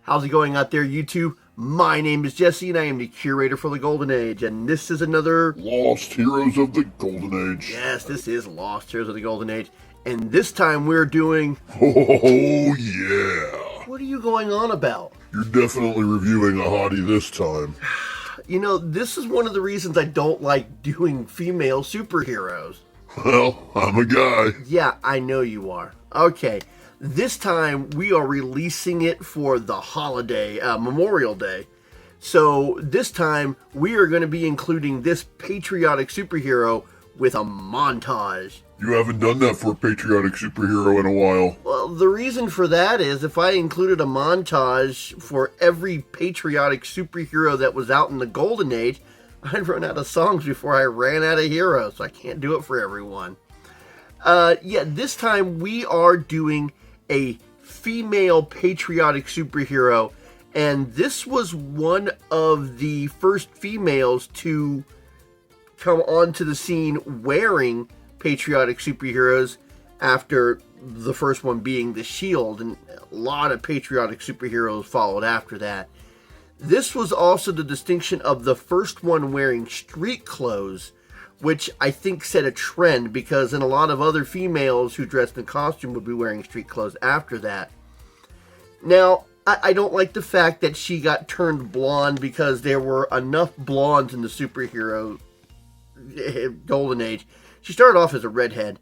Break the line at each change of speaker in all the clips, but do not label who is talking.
How's it going out there, YouTube? My name is Jesse, and I am the curator for the Golden Age, and this is another
Lost Heroes of the Golden Age.
Yes, this is Lost Heroes of the Golden Age, and this time we're doing...
Oh, yeah.
What are you going on about?
You're definitely reviewing a hottie this time.
You know, this is one of the reasons I don't like doing female superheroes.
Well, I'm a guy.
Yeah, I know you are. Okay, this time we are releasing it for the holiday, Memorial Day. So this time we are going to be including this patriotic superhero with a montage.
You haven't done that for a patriotic superhero in a while.
Well, the reason for that is if I included a montage for every patriotic superhero that was out in the Golden Age, I'd run out of songs before I ran out of heroes, so I can't do it for everyone. Yeah, this time we are doing a female patriotic superhero, and this was one of the first females to come onto the scene wearing patriotic superheroes after the first one being the Shield, and a lot of patriotic superheroes followed after that. This was also the distinction of the first one wearing street clothes, which I think set a trend because then a lot of other females who dressed in costume would be wearing street clothes after that. Now, I don't like the fact that she got turned blonde because there were enough blondes in the superhero Golden Age. She started off as a redhead,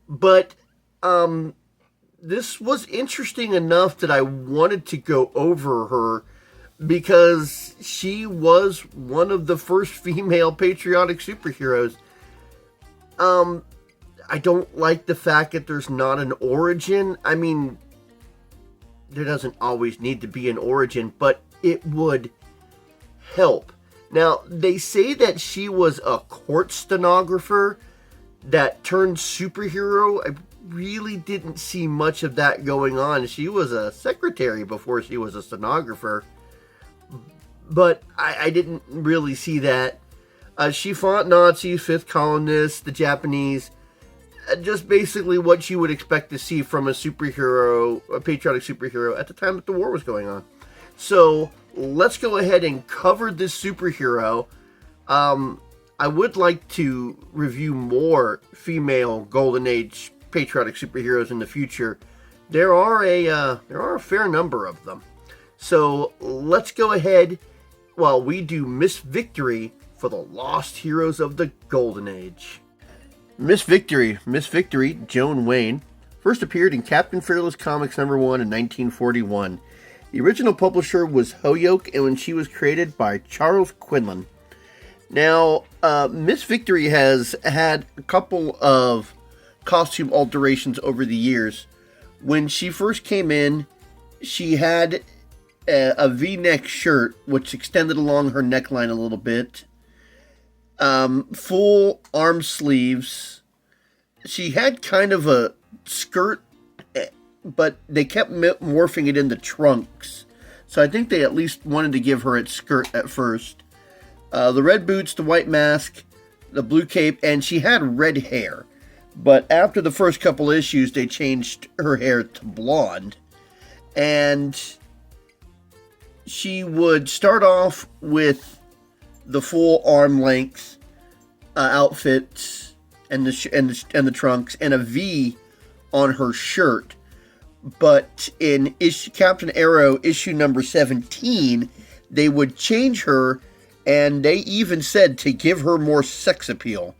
but this was interesting enough that I wanted to go over her because she was one of the first female patriotic superheroes. I don't like the fact that there's not an origin. I mean, there doesn't always need to be an origin, but it would help. Now, they say that she was a court stenographer that turned superhero. I really didn't see much of that going on. She was a secretary before she was a stenographer, but I didn't really see that. She fought Nazis, fifth columnist, the Japanese, just basically what you would expect to see from a superhero, a patriotic superhero at the time that the war was going on. So let's go ahead and cover this superhero. I would like to review more female Golden Age patriotic superheroes in the future. There are a fair number of them. So let's go ahead while we do Miss Victory for the Lost Heroes of the Golden Age. Miss Victory, Joan Wayne, first appeared in Captain Fearless Comics #1 in 1941. The original publisher was Hoyoke, and when she was created by Charles Quinlan. Now, Miss Victory has had a couple of costume alterations over the years. When she first came in, she had a V-neck shirt, which extended along her neckline a little bit. Full arm sleeves. She had kind of a skirt, but they kept morphing it into trunks. So I think they at least wanted to give her its skirt at first. The red boots, the white mask, the blue cape, and she had red hair. But after the first couple issues, they changed her hair to blonde. And she would start off with the full arm length outfit and the trunks and a V on her shirt. But in Captain Arrow issue number 17, they would change her, and they even said to give her more sex appeal.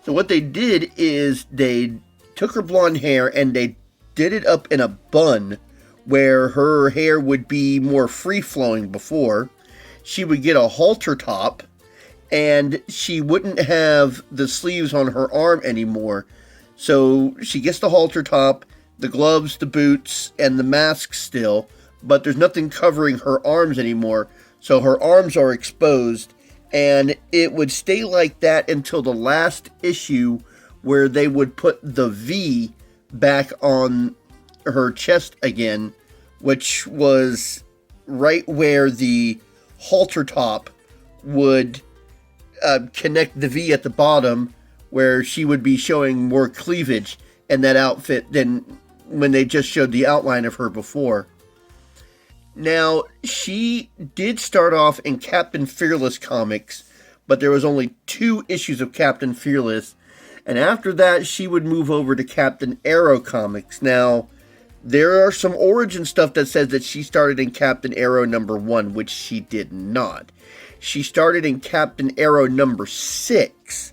So what they did is they took her blonde hair and they did it up in a bun where her hair would be more free-flowing before. She would get a halter top, and she wouldn't have the sleeves on her arm anymore. So she gets the halter top, the gloves, the boots, and the mask still, but there's nothing covering her arms anymore, so her arms are exposed, and it would stay like that until the last issue where they would put the V back on her chest again, which was right where the halter top would connect the V at the bottom, where she would be showing more cleavage in that outfit than when they just showed the outline of her before. Now, she did start off in Captain Fearless comics, but there was only 2 issues of Captain Fearless, and after that she would move over to Captain Arrow comics. Now, there are some origin stuff that says that she started in Captain Arrow number 1, which she did not. She started in Captain Arrow number 6,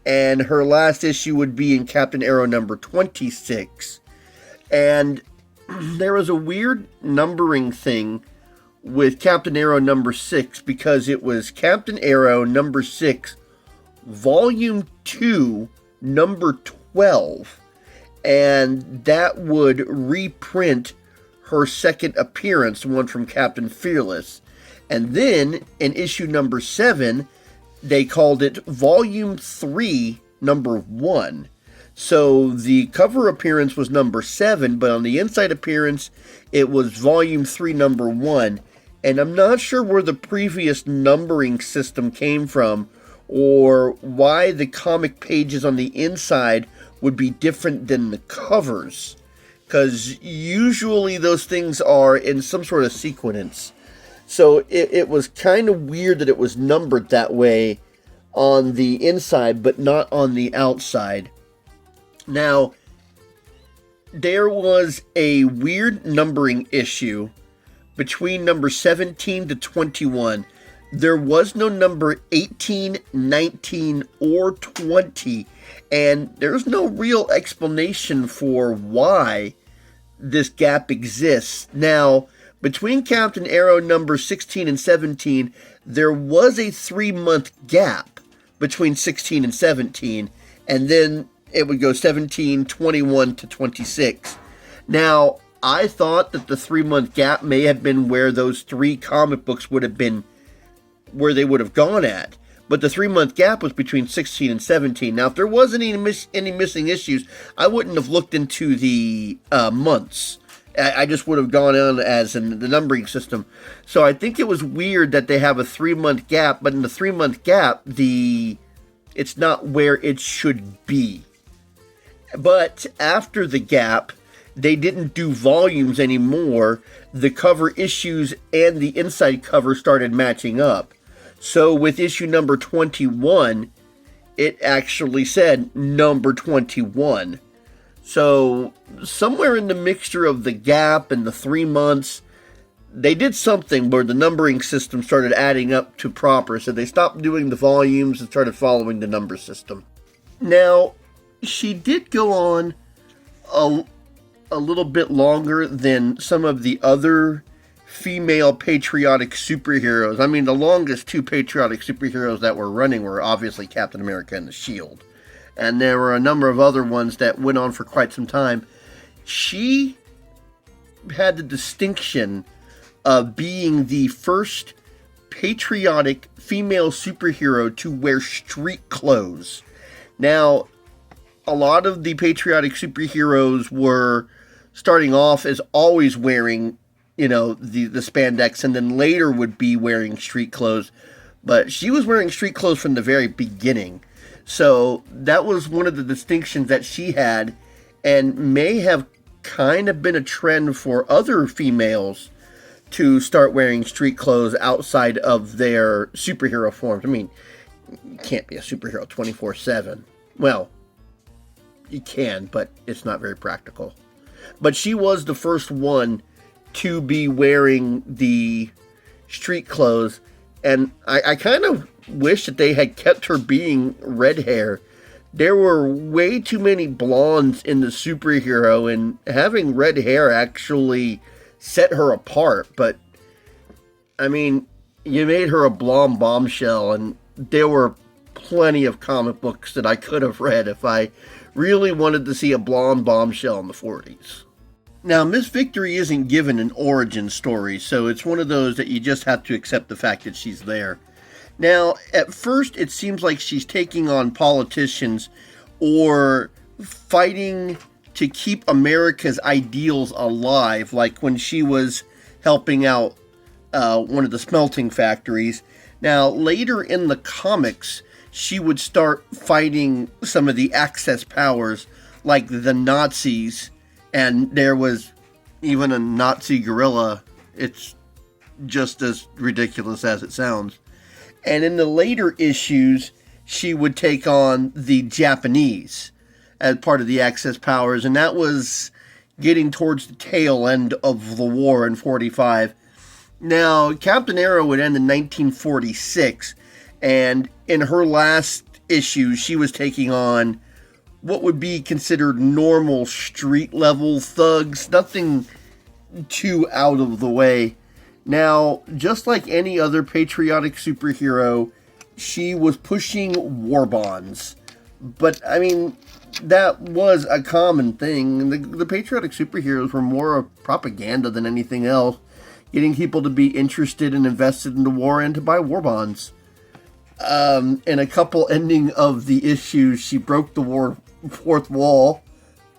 and her last issue would be in Captain Arrow number 26. And there was a weird numbering thing with Captain Arrow number 6, because it was Captain Arrow number 6, volume 2, number 12. And that would reprint her second appearance, one from Captain Fearless. And then in issue number 7, they called it volume 3, number 1. So the cover appearance was number 7, but on the inside appearance, it was volume 3, number 1. And I'm not sure where the previous numbering system came from, or why the comic pages on the inside would be different than the covers, because usually those things are in some sort of sequence. So it was kind of weird that it was numbered that way on the inside, but not on the outside. Now, there was a weird numbering issue between number 17 to 21. There was no number 18, 19, or 20, and there's no real explanation for why this gap exists. Now, between Captain Arrow number 16 and 17, there was a 3-month gap between 16 and 17, and then it would go 17, 21 to 26. Now, I thought that the 3-month gap may have been where those 3 comic books would have been, where they would have gone at. But the 3-month gap was between 16 and 17. Now, if there wasn't any missing issues, I wouldn't have looked into the months. I just would have gone on as in the numbering system. So I think it was weird that they have a 3-month gap, but in the 3-month gap, it's not where it should be. But after the gap, they didn't do volumes anymore. The cover issues and the inside cover started matching up. So with issue number 21, it actually said number 21. So somewhere in the mixture of the gap and the 3 months, they did something where the numbering system started adding up to proper. So they stopped doing the volumes and started following the number system. Now, she did go on a little bit longer than some of the other female patriotic superheroes. I mean, the longest 2 patriotic superheroes that were running were obviously Captain America and the Shield. And there were a number of other ones that went on for quite some time. She had the distinction of being the first patriotic female superhero to wear street clothes. Now, a lot of the patriotic superheroes were starting off as always wearing, the spandex, and then later would be wearing street clothes. But she was wearing street clothes from the very beginning. So that was one of the distinctions that she had, and may have kind of been a trend for other females to start wearing street clothes outside of their superhero forms. I mean, you can't be a superhero 24/7. Well, you can, but it's not very practical. But she was the first one to be wearing the street clothes, and I kind of wish that they had kept her being red hair. There were way too many blondes in the superhero, and having red hair actually set her apart. But, I mean, you made her a blonde bombshell, and there were plenty of comic books that I could have read if I really wanted to see a blonde bombshell in the 40s. Now, Miss Victory isn't given an origin story, so it's one of those that you just have to accept the fact that she's there. Now, at first, it seems like she's taking on politicians or fighting to keep America's ideals alive, like when she was helping out one of the smelting factories. Now, later in the comics, she would start fighting some of the Axis powers, like the Nazis, and there was even a Nazi guerrilla. It's just as ridiculous as it sounds. And in the later issues, she would take on the Japanese as part of the Axis powers, and that was getting towards the tail end of the war in 45. Now, Captain Arrow would end in 1946, and in her last issue, she was taking on what would be considered normal street-level thugs, nothing too out of the way. Now, just like any other patriotic superhero, she was pushing war bonds. But, I mean, that was a common thing. The patriotic superheroes were more of propaganda than anything else, getting people to be interested and invested in the war and to buy war bonds. In a couple ending of the issues, she broke the fourth wall.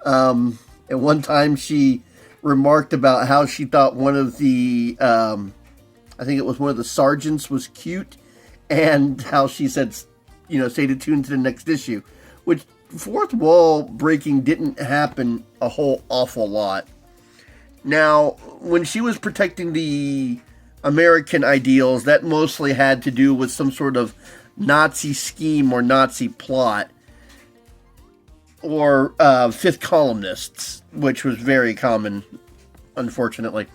At one time, she remarked about how she thought one of the, I think it was one of the sergeants was cute, and how she said, stay tuned to the next issue, which fourth wall breaking didn't happen a whole awful lot. Now, when she was protecting the American ideals, that mostly had to do with some sort of Nazi scheme or Nazi plot, or fifth columnists, which was very common, unfortunately.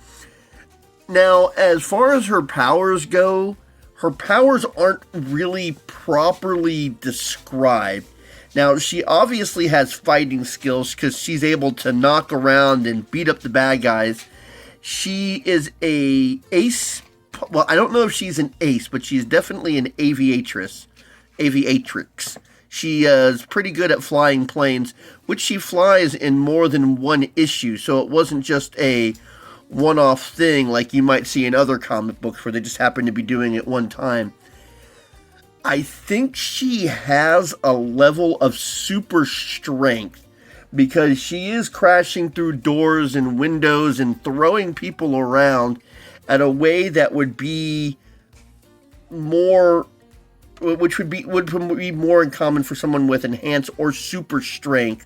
Now, as far as her powers go, her powers aren't really properly described. Now, she obviously has fighting skills because she's able to knock around and beat up the bad guys. She is a ace. Well, I don't know if she's an ace, but she's definitely an aviatrix. She is pretty good at flying planes, which she flies in more than one issue, so it wasn't just a one-off thing like you might see in other comic books where they just happen to be doing it one time. I think she has a level of super strength because she is crashing through doors and windows and throwing people around at a way that would be more, which would be more in common for someone with enhanced or super strength.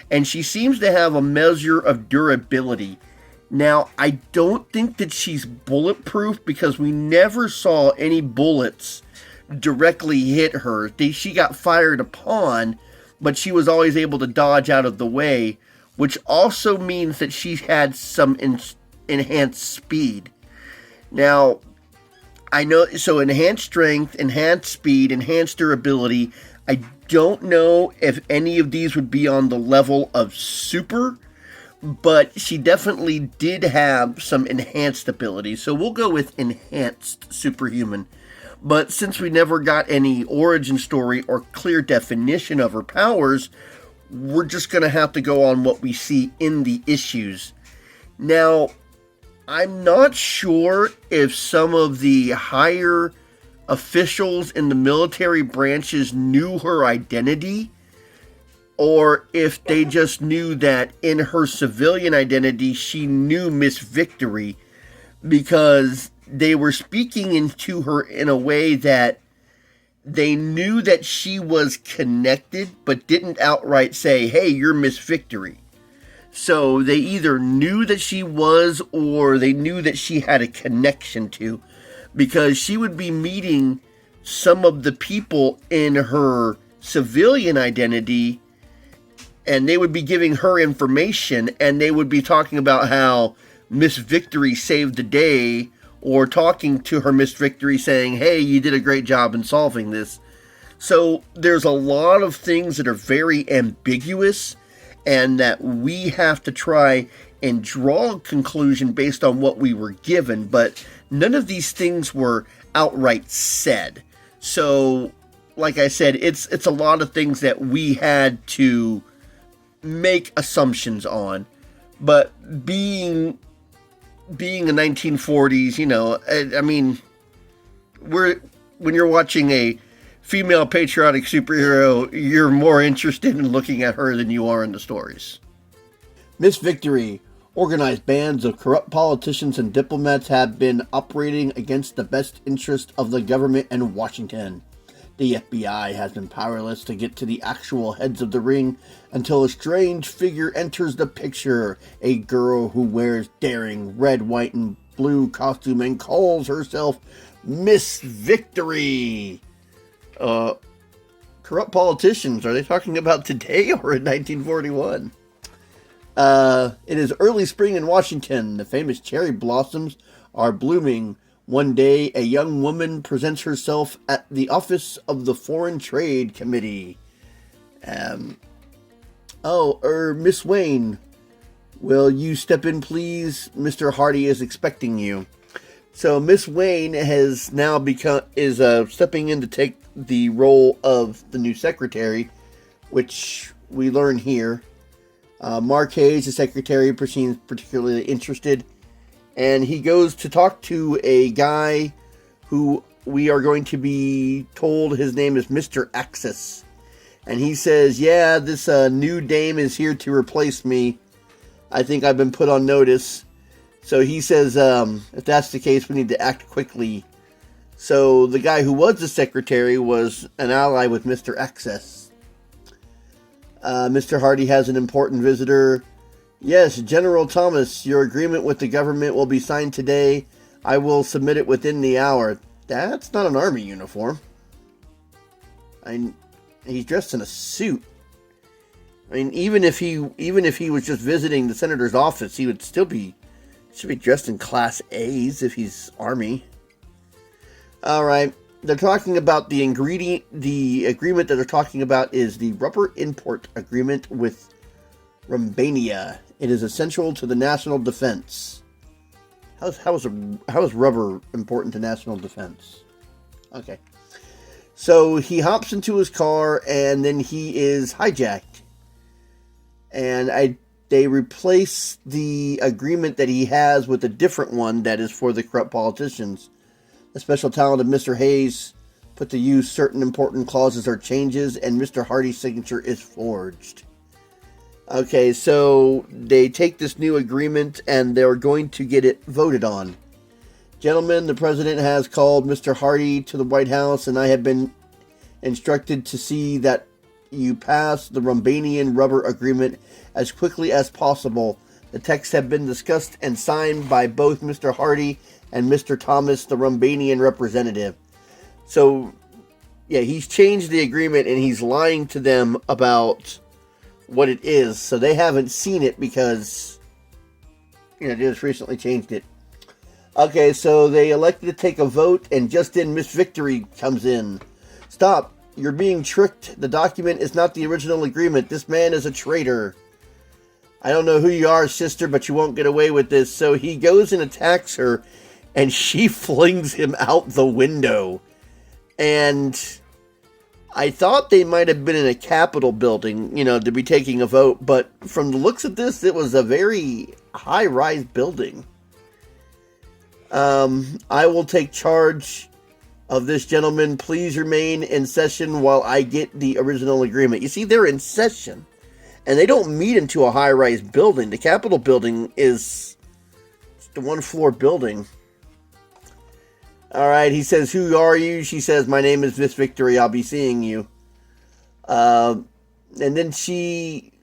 And she seems to have a measure of durability. Now, I don't think that she's bulletproof because we never saw any bullets directly hit her. She got fired upon, but she was always able to dodge out of the way, which also means that she had some enhanced speed. Now, I know, so enhanced strength, enhanced speed, enhanced durability. I don't know if any of these would be on the level of super, but she definitely did have some enhanced abilities. So we'll go with enhanced superhuman. But since we never got any origin story or clear definition of her powers, we're just going to have to go on what we see in the issues. Now, I'm not sure if some of the higher officials in the military branches knew her identity, or if they just knew that in her civilian identity she knew Miss Victory, because they were speaking into her in a way that they knew that she was connected, but didn't outright say, hey, you're Miss Victory. So they either knew that she was, or they knew that she had a connection to, because she would be meeting some of the people in her civilian identity, and they would be giving her information, and they would be talking about how Miss Victory saved the day, or talking to her Miss Victory saying, hey, you did a great job in solving this. So there's a lot of things that are very ambiguous, and that we have to try and draw a conclusion based on what we were given, but none of these things were outright said. So, like I said, it's a lot of things that we had to make assumptions on. But being the 1940s, I mean, when you're watching a female patriotic superhero, you're more interested in looking at her than you are in the stories. Miss Victory. Organized bands of corrupt politicians and diplomats have been operating against the best interest of the government in Washington. The FBI has been powerless to get to the actual heads of the ring until a strange figure enters the picture, a girl who wears daring red, white, and blue costume and calls herself Miss Victory. Corrupt politicians, are they talking about today or in 1941? It is early spring in Washington. The famous cherry blossoms are blooming. One day, a young woman presents herself at the office of the Foreign Trade Committee. Miss Wayne, will you step in, please? Mr. Hardy is expecting you. So Miss Wayne has now stepping in to take the role of the new secretary, which we learn here. Mark Hayes, the secretary, seems particularly interested, and he goes to talk to a guy who we are going to be told his name is Mr. Axis. And he says, yeah, this new dame is here to replace me. I think I've been put on notice. So he says, if that's the case, we need to act quickly. So the guy who was the secretary was an ally with Mr. Axis. Mr. Hardy has an important visitor. Yes, General Thomas, your agreement with the government will be signed today. I will submit it within the hour. That's not an army uniform. He's dressed in a suit. I mean, even if he was just visiting the senator's office, he would should be dressed in Class A's if he's army. All right, they're talking about the agreement that they're talking about is the rubber import agreement with Romania. It is essential to the national defense. How is rubber important to national defense? Okay. So he hops into his car and then he is hijacked. And they replace the agreement that he has with a different one that is for the corrupt politicians. The special talent of Mr. Hayes put to use certain important clauses or changes, and Mr. Hardy's signature is forged. Okay, so they take this new agreement and they're going to get it voted on. Gentlemen, the president has called Mr. Hardy to the White House, and I have been instructed to see that you pass the Romanian rubber agreement as quickly as possible. The texts have been discussed and signed by both Mr. Hardy and Mr. Thomas, the Romanian representative. So, yeah, he's changed the agreement and he's lying to them about what it is. So they haven't seen it because, they just recently changed it. Okay, so they elected to take a vote, and just then Miss Victory comes in. Stop. You're being tricked. The document is not the original agreement. This man is a traitor. I don't know who you are, sister, but you won't get away with this. So he goes and attacks her, and she flings him out the window. And I thought they might have been in a Capitol building, to be taking a vote. But from the looks of this, it was a very high-rise building. I will take charge of this, gentleman. Please remain in session while I get the original agreement. You see, they're in session, and they don't meet into a high-rise building. The Capitol building is just a one-floor building. All right, he says, who are you? She says, my name is Miss Victory. I'll be seeing you. And then she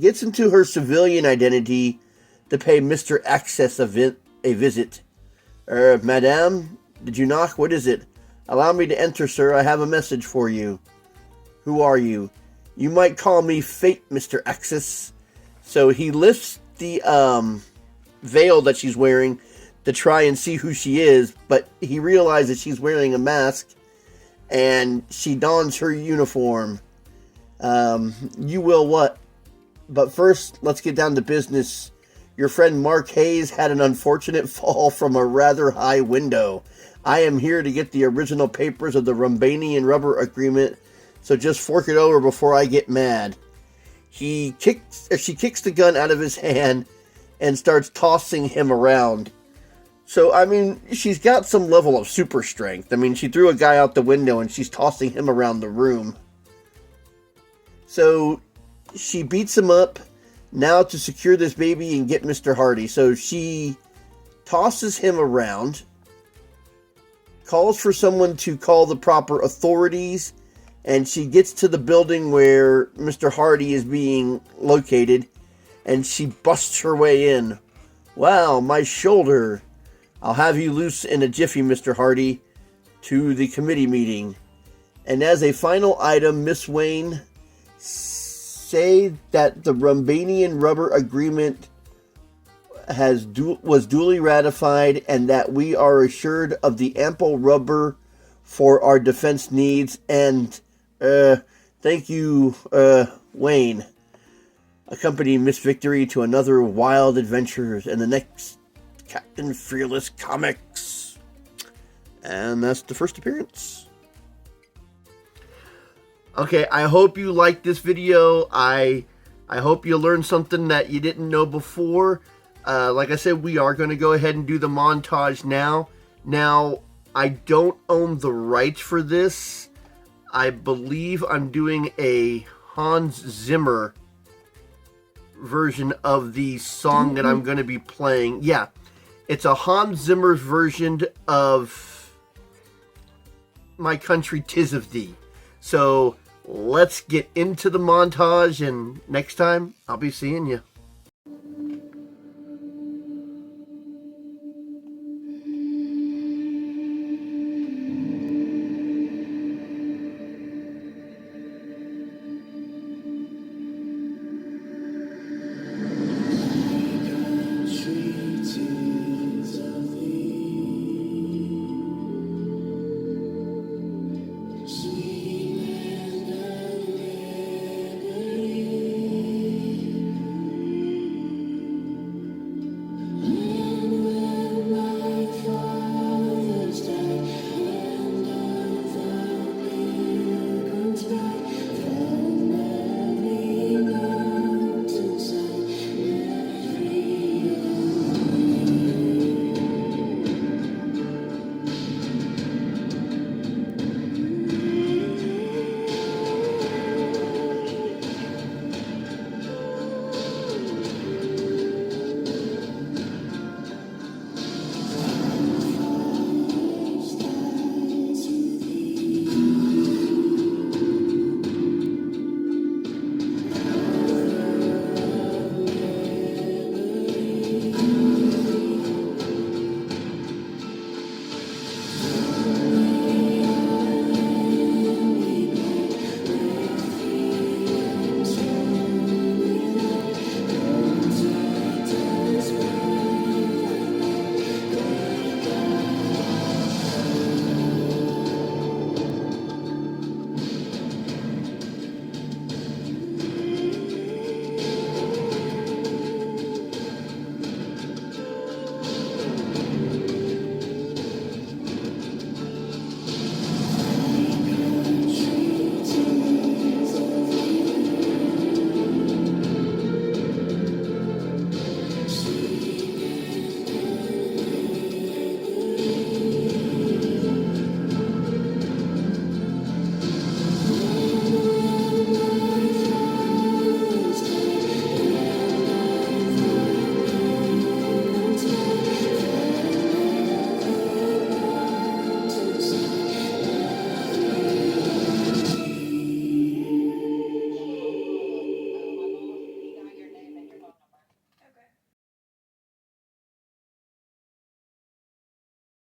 gets into her civilian identity to pay Mr. Access a visit. Madame, did you knock? What is it? Allow me to enter, sir. I have a message for you. Who are you? You might call me Fate, Mr. Axis. So he lifts the veil that she's wearing to try and see who she is, but he realizes she's wearing a mask, and she dons her uniform. You will what? But first, let's get down to business. Your friend Mark Hayes had an unfortunate fall from a rather high window. I am here to get the original papers of the Romanian rubber agreement, so just fork it over before I get mad. She kicks the gun out of his hand and starts tossing him around. So, she's got some level of super strength. She threw a guy out the window and she's tossing him around the room. So, she beats him up now to secure this baby and get Mr. Hardy. So, she tosses him around, calls for someone to call the proper authorities, and she gets to the building where Mr. Hardy is being located, and she busts her way in. Wow, my shoulder. I'll have you loose in a jiffy, Mr. Hardy, to the committee meeting. And as a final item, Miss Wayne, say that the Rumbanian rubber agreement was duly ratified and that we are assured of the ample rubber for our defense needs. And thank you, Wayne. Accompany Miss Victory to another wild adventures in the next Captain Fearless Comics. And that's the first appearance. Okay, I hope you liked this video. I hope you learned something that you didn't know before. Like I said, we are going to go ahead and do the montage now. Now, I don't own the rights for this. I believe I'm doing a Hans Zimmer version of the song that I'm going to be playing. Yeah, it's a Hans Zimmer's version of My Country 'Tis of Thee. So let's get into the montage, and next time I'll be seeing you.